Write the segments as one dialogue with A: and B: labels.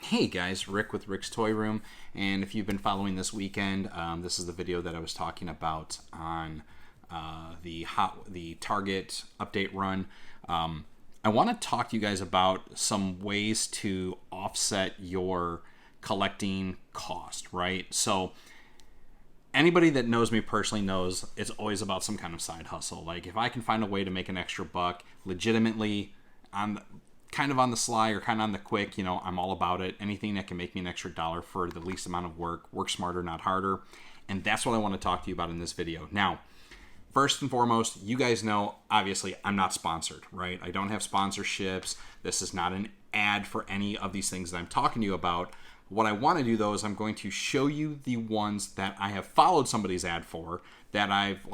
A: Hey guys, Rick with Rick's Toy Room, and if you've been following this weekend, this is the video that I was talking about on the Target update run. I want to talk to you guys about some ways to offset your collecting cost, right? So anybody that knows me personally knows it's always about some kind of side hustle. Like if I can find a way to make an extra buck legitimately on kind of on the sly or kind of on the quick, I'm all about it. Anything that can make me an extra dollar for the least amount of work smarter, not harder. And that's what I want to talk to you about in this video. Now, first and foremost, you guys know, obviously, I'm not sponsored, right? I don't have sponsorships. This is not an ad for any of these things that I'm talking to you about. What I want to do, though, is I'm going to show you the ones that I have followed somebody's ad for, that I've,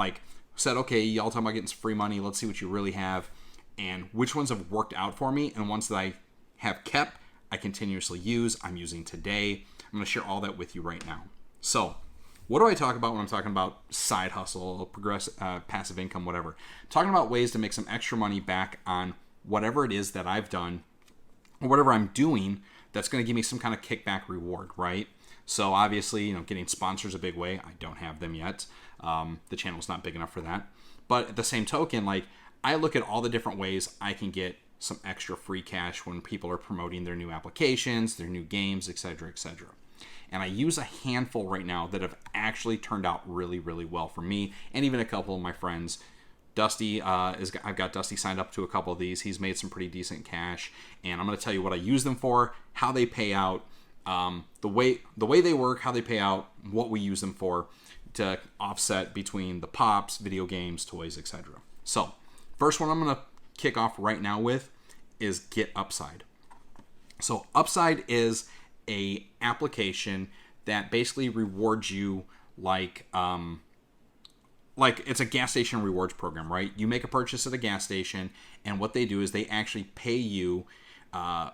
A: said, okay, y'all talking about getting some free money. Let's see what you really have, and which ones have worked out for me, and ones that I have kept, I continuously use, I'm using today. I'm going to share all that with you right now. So, what do I talk about when I'm talking about side hustle, passive income, whatever? I'm talking about ways to make some extra money back on whatever it is that I've done or whatever I'm doing that's going to give me some kind of kickback reward, right? So obviously, getting sponsors a big way. I don't have them yet. The channel's not big enough for that. But at the same token, I look at all the different ways I can get some extra free cash when people are promoting their new applications, their new games, etc., etc. And I use a handful right now that have actually turned out really, really well for me and even a couple of my friends. Dusty, I've got Dusty signed up to a couple of these. He's made some pretty decent cash, and I'm going to tell you what I use them for, how they pay out, the way they work, how they pay out, what we use them for to offset between the pops, video games, toys, etc. So, first one I'm going to kick off right now with is Get Upside. So, Upside is a application that basically rewards you like it's a gas station rewards program, right? You make a purchase at a gas station, and what they do is they actually pay you a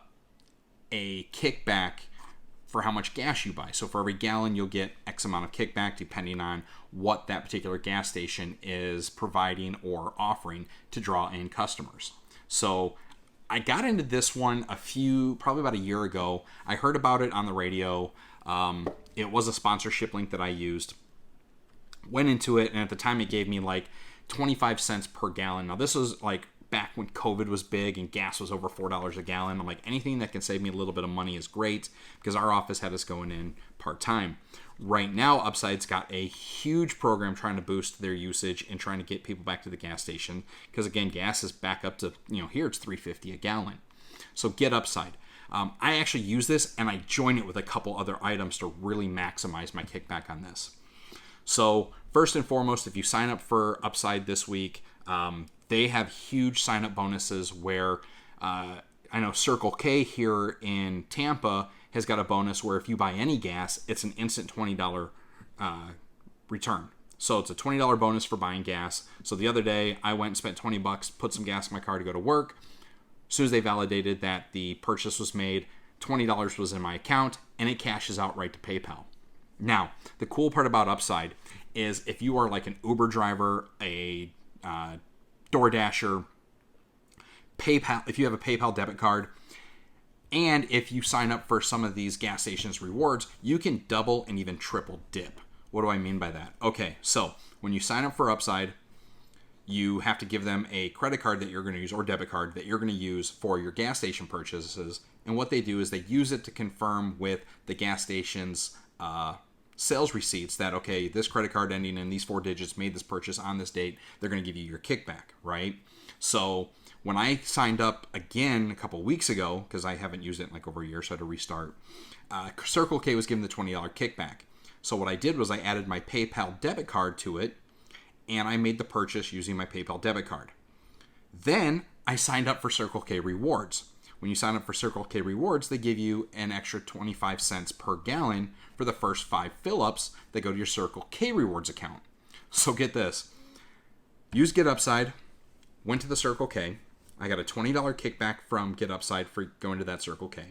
A: kickback for how much gas you buy. So for every gallon, you'll get X amount of kickback depending on what that particular gas station is providing or offering to draw in customers. So I got into this one probably about a year ago. I heard about it on the radio. It was a sponsorship link that I used. Went into it, and at the time it gave me 25 cents per gallon. Now this was back when COVID was big and gas was over $4 a gallon. I'm like, anything that can save me a little bit of money is great, because our office had us going in part-time. Right now, Upside's got a huge program trying to boost their usage and trying to get people back to the gas station, because again, gas is back up to, here it's $3.50 a gallon. So Get Upside. I actually use this, and I join it with a couple other items to really maximize my kickback on this. So first and foremost, if you sign up for Upside this week, they have huge sign-up bonuses where I know Circle K here in Tampa has got a bonus where if you buy any gas, it's an instant $20 return. So it's a $20 bonus for buying gas. So the other day, I went and spent $20, put some gas in my car to go to work. As soon as they validated that the purchase was made, $20 was in my account, and it cashes out right to PayPal. Now, the cool part about Upside is if you are like an Uber driver, a DoorDasher, PayPal, if you have a PayPal debit card, and if you sign up for some of these gas stations rewards, you can double and even triple dip. What do I mean by that? Okay, so when you sign up for Upside, you have to give them a credit card that you're going to use or debit card that you're going to use for your gas station purchases. And what they do is they use it to confirm with the gas station's sales receipts that, okay, this credit card ending in these 4 digits made this purchase on this date. They're going to give you your kickback, right? So when I signed up again a couple weeks ago, because I haven't used it in over a year, so I had to restart, Circle K was giving the $20 kickback. So what I did was I added my PayPal debit card to it, and I made the purchase using my PayPal debit card. Then I signed up for Circle K Rewards. When you sign up for Circle K Rewards, they give you an extra 25 cents per gallon for the first 5 fill-ups that go to your Circle K Rewards account. So get this. Use Get Upside, went to the Circle K. I got a $20 kickback from Get Upside for going to that Circle K.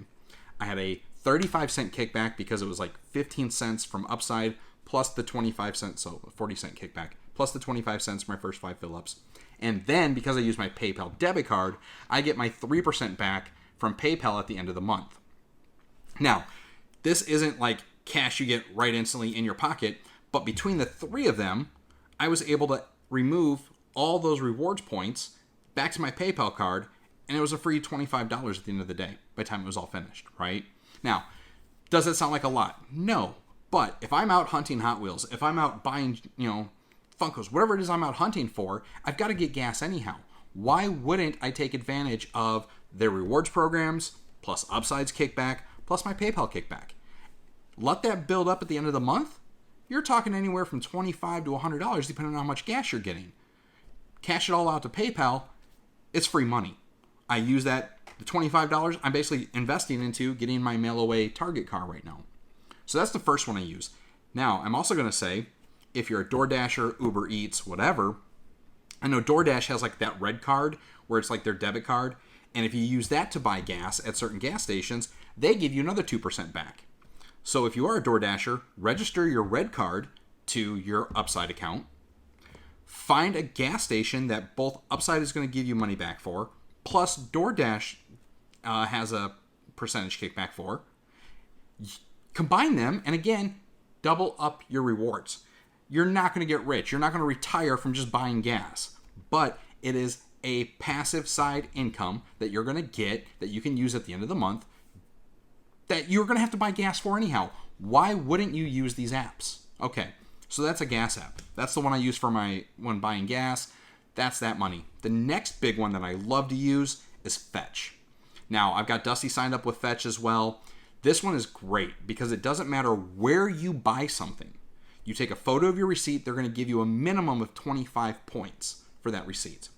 A: I had a 35-cent kickback because it was 15 cents from Upside plus the 25 cents, so 40-cent kickback, plus the 25 cents for my first 5 fill-ups. And then, because I use my PayPal debit card, I get my 3% back from PayPal at the end of the month. Now, this isn't like cash you get right instantly in your pocket, but between the three of them, I was able to remove all those rewards points back to my PayPal card, and it was a free $25 at the end of the day by the time it was all finished, right? Now, does that sound like a lot? No. But if I'm out hunting Hot Wheels, if I'm out buying, funkos, whatever it is I'm out hunting for, I've got to get gas anyhow. Why wouldn't I take advantage of their rewards programs, plus Upside's kickback, plus my PayPal kickback? Let that build up at the end of the month. You're talking anywhere from $25 to $100 depending on how much gas you're getting. Cash it all out to PayPal, it's free money. I use that, the $25, I'm basically investing into getting my mail away Target car right now. So that's the first one I use. Now, I'm also going to say, if you're a DoorDasher, Uber Eats, whatever, I know DoorDash has like that red card where it's like their debit card. And if you use that to buy gas at certain gas stations, they give you another 2% back. So if you are a DoorDasher, register your red card to your Upside account. Find a gas station that both Upside is going to give you money back for, plus DoorDash has a percentage kickback for. Combine them, and again, double up your rewards. You're not going to get rich. You're not going to retire from just buying gas. But it is a passive side income that you're going to get that you can use at the end of the month that you're going to have to buy gas for anyhow. Why wouldn't you use these apps? Okay, so that's a gas app. That's the one I use for when buying gas. That's that money. The next big one that I love to use is Fetch. Now, I've got Dusty signed up with Fetch as well. This one is great because it doesn't matter where you buy something. You take a photo of your receipt, they're going to give you a minimum of 25 points for that receipt.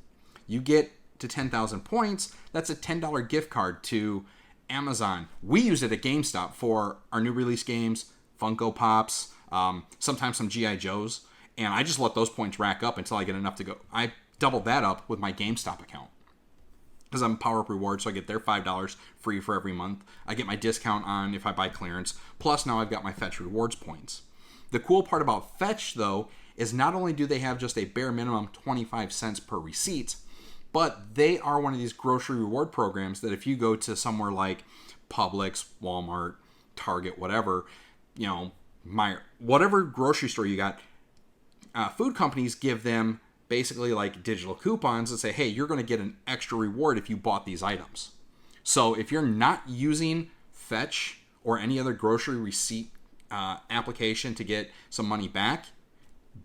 A: You get to 10,000 points, that's a $10 gift card to Amazon. We use it at GameStop for our new release games, Funko Pops, sometimes some G.I. Joes, and I just let those points rack up until I get enough to go. I double that up with my GameStop account because I'm Power Up Rewards, so I get their $5 free for every month. I get my discount on if I buy clearance, plus now I've got my Fetch Rewards points. The cool part about Fetch, though, is not only do they have just a bare minimum 25 cents per receipt, but they are one of these grocery reward programs that if you go to somewhere like Publix, Walmart, Target, whatever, whatever grocery store you got, food companies give them basically like digital coupons that say, hey, you're going to get an extra reward if you bought these items. So if you're not using Fetch or any other grocery receipt application to get some money back,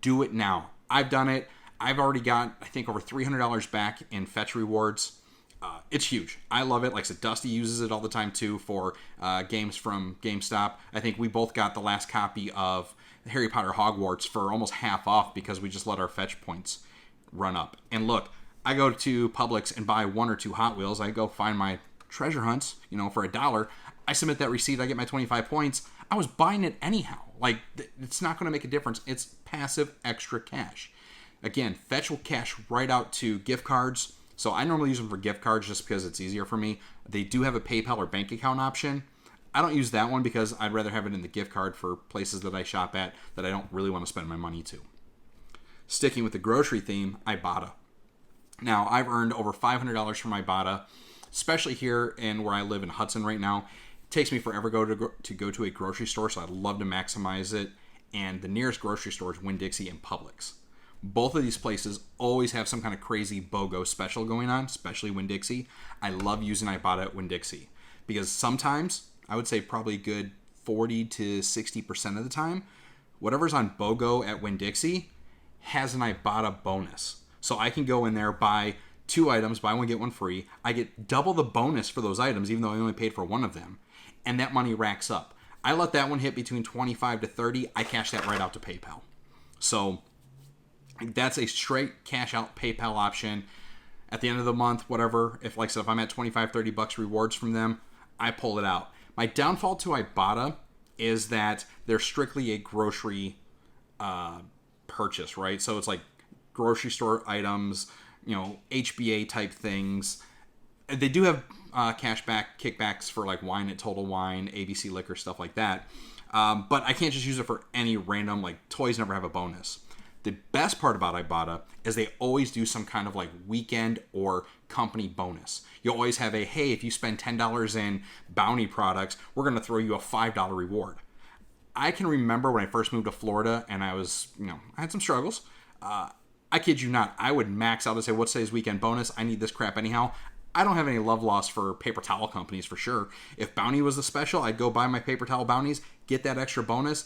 A: do it now. I've done it. I've already got, I think, over $300 back in Fetch rewards. It's huge. I love it. Like I said, Dusty uses it all the time too for games from GameStop. I think we both got the last copy of Harry Potter Hogwarts for almost half off because we just let our Fetch points run up. And look, I go to Publix and buy 1 or 2 Hot Wheels. I go find my treasure hunts, for $1. I submit that receipt. I get my 25 points. I was buying it anyhow. Like, it's not going to make a difference. It's passive extra cash. Again, Fetch will cash right out to gift cards. So I normally use them for gift cards just because it's easier for me. They do have a PayPal or bank account option. I don't use that one because I'd rather have it in the gift card for places that I shop at that I don't really want to spend my money to. Sticking with the grocery theme, Ibotta. Now, I've earned over $500 from Ibotta, especially here in where I live in Hudson right now. It takes me forever to go to a grocery store, so I'd love to maximize it. And the nearest grocery store is Winn-Dixie and Publix. Both of these places always have some kind of crazy BOGO special going on, especially Winn-Dixie. I love using Ibotta at Winn-Dixie because sometimes, I would say probably a good 40 to 60% of the time, whatever's on BOGO at Winn-Dixie has an Ibotta bonus. So I can go in there, buy 2 items, buy one, get one free. I get double the bonus for those items, even though I only paid for one of them. And that money racks up. I let that one hit between 25 to 30. I cash that right out to PayPal. So that's a straight cash out PayPal option. At the end of the month, whatever, if like I said, if I'm at 25, 30 bucks rewards from them, I pull it out. My downfall to Ibotta is that they're strictly a grocery purchase, right? So it's like grocery store items, HBA type things. They do have kickbacks for like wine at Total Wine, ABC Liquor, stuff like that. But I can't just use it for any random, like toys never have a bonus. The best part about Ibotta is they always do some kind of like weekend or company bonus. You'll always have a, hey, if you spend $10 in Bounty products, we're going to throw you a $5 reward. I can remember when I first moved to Florida and I was, I had some struggles. I kid you not, I would max out and say, what's today's weekend bonus? I need this crap anyhow. I don't have any love lost for paper towel companies for sure. If Bounty was the special, I'd go buy my paper towel Bounties, get that extra bonus.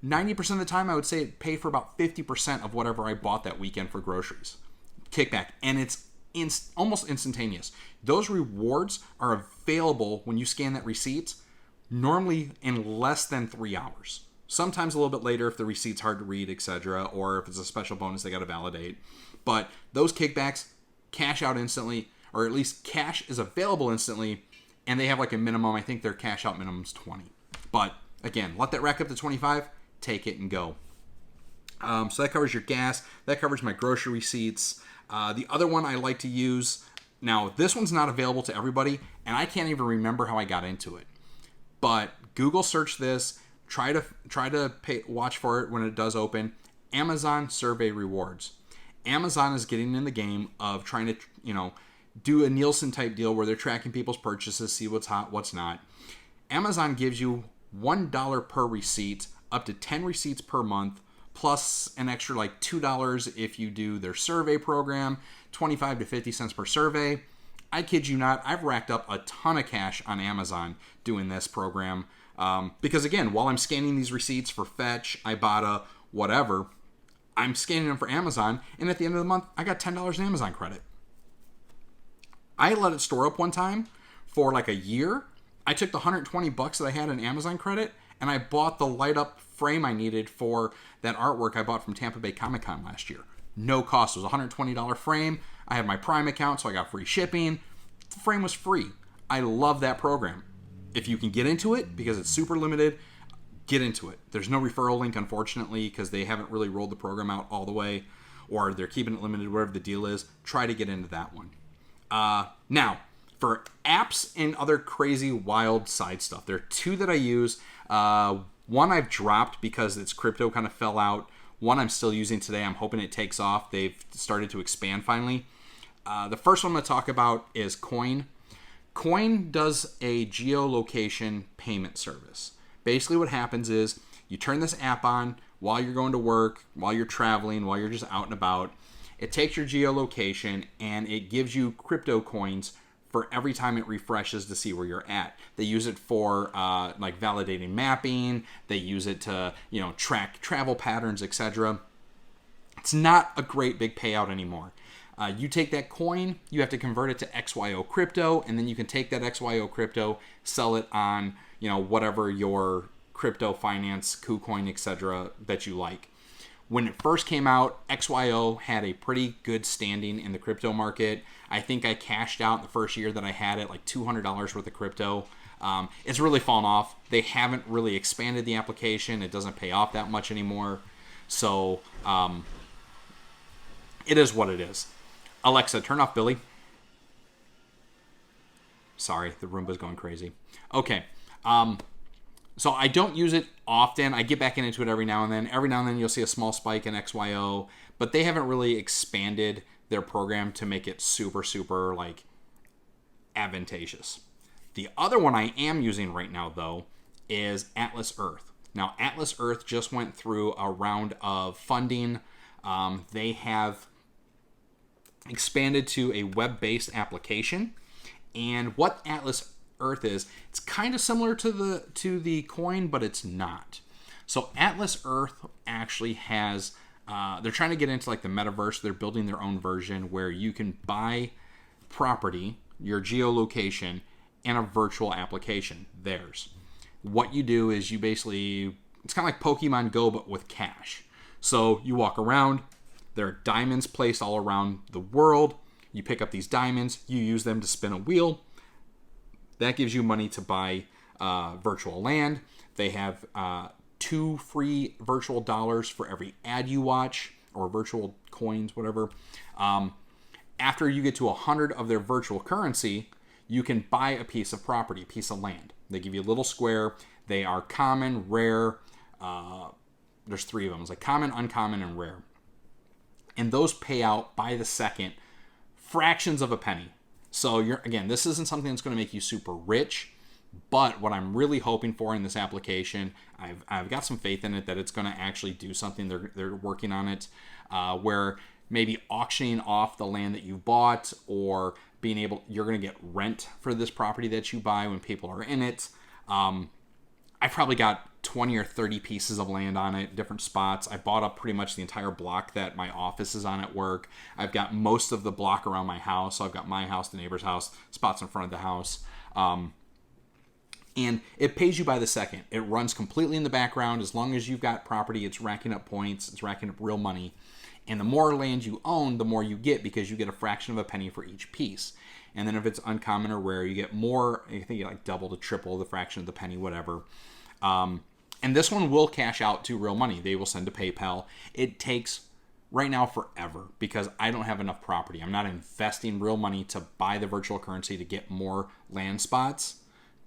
A: 90% of the time, I would say it paid for about 50% of whatever I bought that weekend for groceries. Kickback. And it's almost instantaneous. Those rewards are available when you scan that receipt, normally in less than 3 hours. Sometimes a little bit later if the receipt's hard to read, etc., or if it's a special bonus they got to validate. But those kickbacks cash out instantly, or at least cash is available instantly, and they have like a minimum. I think their cash out minimum is 20. But again, let that rack up to 25, take it and go. So that covers your gas. That covers my grocery receipts. The other one I like to use, now this one's not available to everybody, and I can't even remember how I got into it. But Google search this. Try to watch for it when it does open. Amazon survey rewards. Amazon is getting in the game of trying to, do a Nielsen type deal where they're tracking people's purchases, see what's hot, what's not. Amazon gives you $1 per receipt, up to 10 receipts per month, plus an extra like $2 if you do their survey program, 25 to 50 cents per survey. I kid you not, I've racked up a ton of cash on Amazon doing this program. Because again, while I'm scanning these receipts for Fetch, Ibotta, whatever, I'm scanning them for Amazon, and at the end of the month, I got $10 in Amazon credit. I let it store up one time for like a year. I took the $120 that I had in Amazon credit, and I bought the light up frame I needed for that artwork I bought from Tampa Bay Comic-Con last year. No cost. It was a $120 frame. I had my Prime account, so I got free shipping. The frame was free. I love that program. If you can get into it, because it's super limited, get into it. There's no referral link, unfortunately, because they haven't really rolled the program out all the way, or they're keeping it limited, whatever the deal is. Try to get into that one. Now, for apps and other crazy, wild side stuff, there are two that I use. One I've dropped because its crypto kind of fell out. One I'm still using today. I'm hoping it takes off. They've started to expand finally. The first one I'm going to talk about is Coin. Coin does a geolocation payment service. Basically what happens is you turn this app on while you're going to work, while you're traveling, while you're just out and about. It takes your geolocation and it gives you crypto coins for every time it refreshes to see where you're at. They use it for like validating mapping. They use it to track travel patterns, etc. It's not a great big payout anymore. You take that coin, you have to convert it to XYO crypto, and then you can take that XYO crypto, sell it on whatever your crypto finance, KuCoin, etc. that you like. When it first came out, XYO had a pretty good standing in the crypto market. I think I cashed out the first year that I had it, like $200 worth of crypto. It's really fallen off. They haven't really expanded the application. It doesn't pay off that much anymore. So it is what it is. Alexa, turn off Billy. Sorry, the Roomba's going crazy. Okay. So I don't use it often. I get back into it every now and then. Every now and then you'll see a small spike in XYO, but they haven't really expanded their program to make it super, super advantageous. The other one I am using right now, though, is Atlas Earth. Now, Atlas Earth just went through a round of funding. They have expanded to a web-based application. And what Atlas Earth is, it's kind of similar to the coin, but it's not. So Atlas Earth actually has they're trying to get into the metaverse. They're building their own version where you can buy property, your geolocation, in a virtual application, theirs. What you do is you basically, it's kind of like Pokemon Go but with cash. So you walk around, there are diamonds placed all around the world. You pick up these diamonds, you use them to spin a wheel. That gives you money to buy virtual land. They have 2 free virtual dollars for every ad you watch, or virtual coins, whatever. After you get to 100 of their virtual currency, you can buy a piece of property, a piece of land. They give you a little square. They are common, rare. There's 3 of them. It's common, uncommon, and rare. and those pay out by the second, fractions of a penny. So again, this isn't something that's going to make you super rich, but what I'm really hoping for in this application, I've got some faith in it that it's going to actually do something. They're working on it, where maybe auctioning off the land that you bought, or you're going to get rent for this property that you buy when people are in it. I've probably got 20 or 30 pieces of land on it, different spots. I bought up pretty much the entire block that my office is on at work. I've got most of the block around my house. So I've got my house, the neighbor's house, spots in front of the house. And it pays you by the second. It runs completely in the background. As long as you've got property, it's racking up points. It's racking up real money. And the more land you own, the more you get, because you get a fraction of a penny for each piece. And then if it's uncommon or rare, you get more. I think you get like double to triple the fraction of the penny, whatever. And this one will cash out to real money. They will send to PayPal. It takes right now forever because I don't have enough property. I'm not investing real money to buy the virtual currency to get more land spots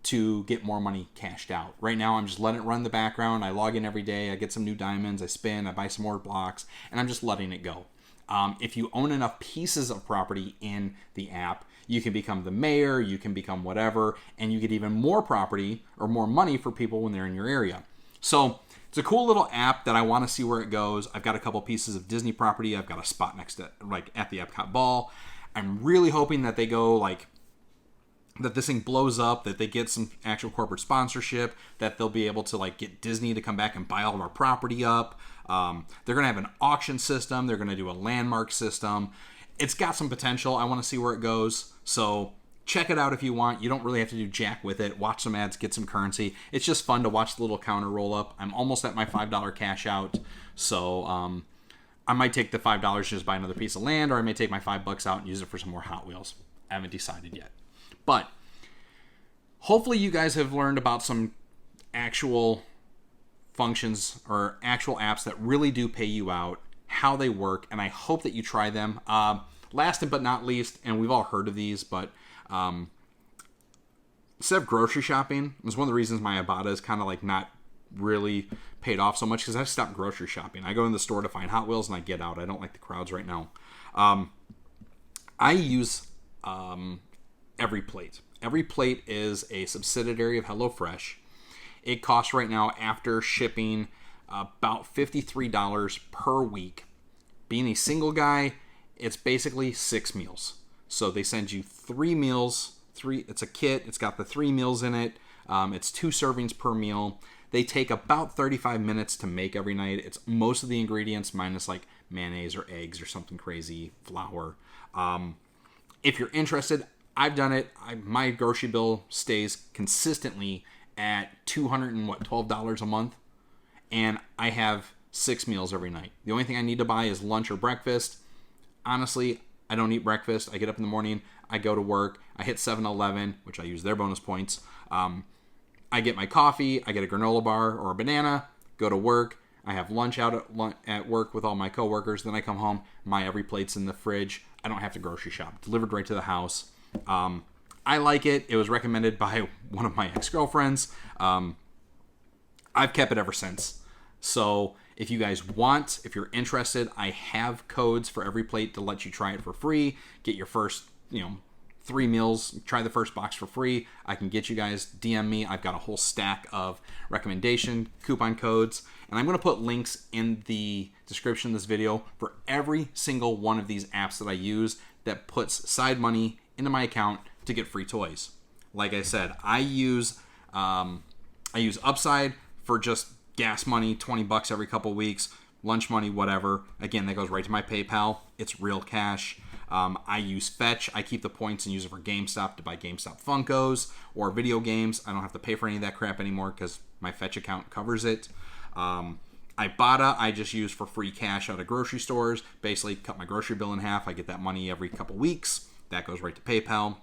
A: to get more money cashed out. Right now, I'm just letting it run in the background. I log in every day. I get some new diamonds. I spin. I buy some more blocks. And I'm just letting it go. If you own enough pieces of property in the app, you can become the mayor, you can become whatever, and you get even more property or more money for people when they're in your area. So it's a cool little app that I want to see where it goes. I've got a couple pieces of Disney property. I've got a spot next to, like, at the Epcot Ball. I'm really hoping that they go, like, that this thing blows up, that they get some actual corporate sponsorship, that they'll be able to, like, get Disney to come back and buy all of our property up. They're going to have an auction system. They're going to do a landmark system. It's got some potential. I want to see where it goes. So check it out if you want. You don't really have to do jack with it. Watch some ads, get some currency. It's just fun to watch the little counter roll up. I'm almost at my $5 cash out. So I might take the $5 just buy another piece of land, or I may take my $5 out and use it for some more Hot Wheels. I haven't decided yet. But hopefully you guys have learned about some actual functions or actual apps that really do pay you out, how they work, and I hope that you try them. Last but not least, and we've all heard of these, but instead of grocery shopping, it's one of the reasons my Ibotta is kind of like not really paid off so much, because I've stopped grocery shopping. I go in the store to find Hot Wheels and I get out. I don't like the crowds right now. I use Every Plate. Every Plate is a subsidiary of HelloFresh. It costs right now, after shipping, about $53 per week. Being a single guy, it's basically 6 meals. So they send you 3 meals. It's a kit. It's got the 3 meals in it. It's 2 servings per meal. They take about 35 minutes to make every night. It's most of the ingredients minus like mayonnaise or eggs or something crazy, flour. If you're interested, I've done it. My grocery bill stays consistently at $212 a month, and I have 6 meals every night. The only thing I need to buy is lunch or breakfast. Honestly, I don't eat breakfast. I get up in the morning, I go to work, I hit 7-Eleven, which I use their bonus points. I get my coffee, I get a granola bar or a banana, go to work. I have lunch out at work with all my coworkers. Then I come home, my Every Plate's in the fridge. I don't have to grocery shop. Delivered right to the house. I like it. It was recommended by one of my ex-girlfriends. I've kept it ever since. So if you guys want, if you're interested, I have codes for Every Plate to let you try it for free. Get your first, 3 meals, try the first box for free. I can get you guys, DM me. I've got a whole stack of recommendation coupon codes. And I'm going to put links in the description of this video for every single one of these apps that I use that puts side money into my account to get free toys. Like I said, I use Upside for just gas money, $20 every couple weeks, lunch money, whatever. Again, that goes right to my PayPal. It's real cash. I use Fetch. I keep the points and use it for GameStop to buy GameStop Funkos or video games. I don't have to pay for any of that crap anymore because my Fetch account covers it. Ibotta, I just use for free cash out of grocery stores. Basically, cut my grocery bill in half. I get that money every couple weeks. That goes right to PayPal.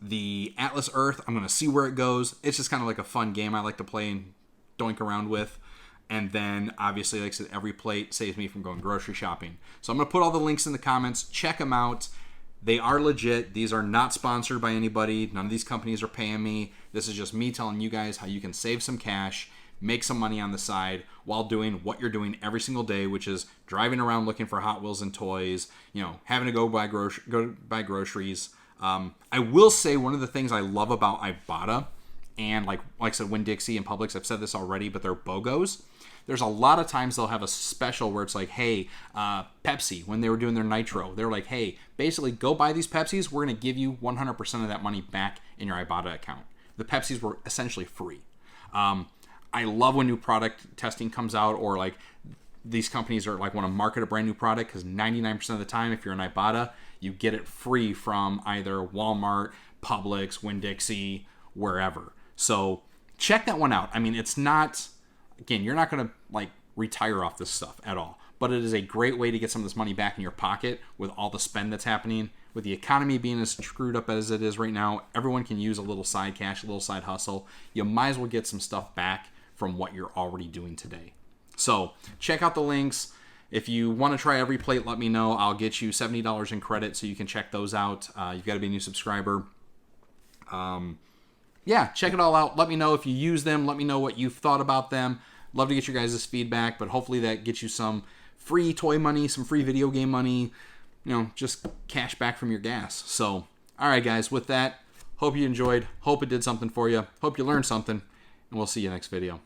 A: The Atlas Earth, I'm going to see where it goes. It's just kind of like a fun game I like to play and doink around with. And then, obviously, like I said, Every Plate saves me from going grocery shopping. So I'm going to put all the links in the comments. Check them out. They are legit. These are not sponsored by anybody. None of these companies are paying me. This is just me telling you guys how you can save some cash, make some money on the side while doing what you're doing every single day, which is driving around looking for Hot Wheels and toys, having to go buy groceries. I will say one of the things I love about Ibotta, and like I said, Winn-Dixie and Publix, I've said this already, but they're BOGOs. There's a lot of times they'll have a special where it's like, hey, Pepsi, when they were doing their Nitro, they're like, hey, basically go buy these Pepsis. We're going to give you 100% of that money back in your Ibotta account. The Pepsis were essentially free. I love when new product testing comes out, or like these companies are like want to market a brand new product, because 99% of the time, if you're in Ibotta, you get it free from either Walmart, Publix, Winn-Dixie, wherever. So check that one out. I mean, it's not... Again, you're not going to like retire off this stuff at all, but it is a great way to get some of this money back in your pocket with all the spend that's happening. With the economy being as screwed up as it is right now, everyone can use a little side cash, a little side hustle. You might as well get some stuff back from what you're already doing today. So check out the links. If you want to try every plate, let me know. I'll get you $70 in credit so you can check those out. You've got to be a new subscriber. Yeah, check it all out. Let me know if you use them. Let me know what you've thought about them. Love to get your guys' feedback, but hopefully that gets you some free toy money, some free video game money, just cash back from your gas. So, all right, guys, with that, hope you enjoyed. Hope it did something for you. Hope you learned something, and we'll see you next video.